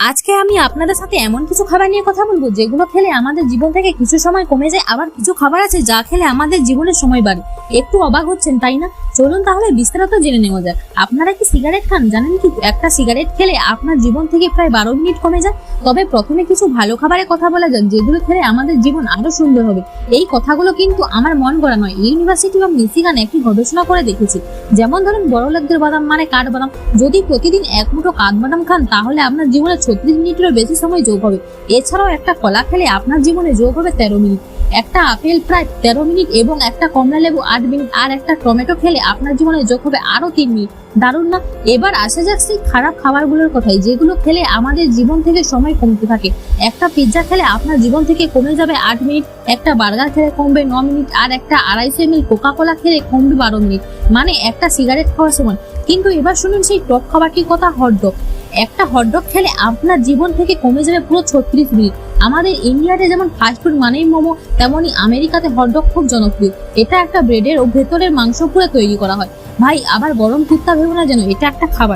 আজকে আমি আপনাদের সাথে এমন কিছু খাবার নিয়ে কথা বলবো যেগুলো খেলে আমাদের জীবন থেকে কিছু সময় কমে যায়, আবার কিছু খাবার আছে যা খেলে আমাদের জীবনের সময় বাড়ে। একটু অবাক হচ্ছেন তাই না? চলুন তাহলে বিস্তারিত জেনে নেওয়া যাক। আপনারা কি সিগারেট খান? জানেন কি একটা সিগারেট খেলে আপনার জীবন থেকে প্রায় 12 মিনিট কমে যায়। তবে প্রথমে কিছু ভালো খাবারের কথা বলা যাক যেগুলো খেলে আমাদের জীবন আরো সুন্দর হবে। এই কথাগুলো কিন্তু আমার মন গড়া নয়, ইউনিভার্সিটি অফ মিশিগান একটি গবেষণা করে দেখেছে। যেমন ধরুন বড়লোকদের বাদাম মানে কাঠবাদাম। যদি প্রতিদিন এক মুঠো কাঠবাদাম খান তাহলে আপনার জীবনে 36 মিনিটেরও বেশি সময় যোগ হবে। এছাড়াও একটা কলা খেলে আপনার জীবনে যোগ হবে 13 মিনিট, একটা আপেল প্রায় 13 মিনিট এবং একটা কমলা লেবু 8 মিনিট, আর একটা টমেটো খেলে আপনার জীবনে যোগ হবে আরো 3 মিনিট। দারুণ না? এবার আসা যাক সেই খারাপ খাবারগুলোর কথাই যেগুলো খেলে আমাদের জীবন থেকে সময় কমতে থাকে। একটা পিৎজা খেলে আপনার জীবন থেকে কমে যাবে 8 মিনিট, একটা বার্গার খেলে কমবে 9 মিনিট, আর একটা 250 ml কোকা কোলা খেলে কমবে 12 মিনিট, মানে একটা সিগারেট খাওয়ার সময়। কিন্তু এবার শুনুন সেই টপ খাবারটির কথা, হটডগ। একটা হটডগ খেলে আপনার জীবন থেকে কমে যাবে পুরো 36 মিনিট। আমাদের ইন্ডিয়াতে যেমন ফাস্টফুড মানেই মোমো, তেমনি আমেরিকাতে হটডগ খুব জনপ্রিয়। এটা একটা ব্রেডের ও ভেতরের মাংস পুরো তৈরি করা হয়। ভাই, আবার গরম কুত্তা ভেবো না যেন এটা একটা খাবার।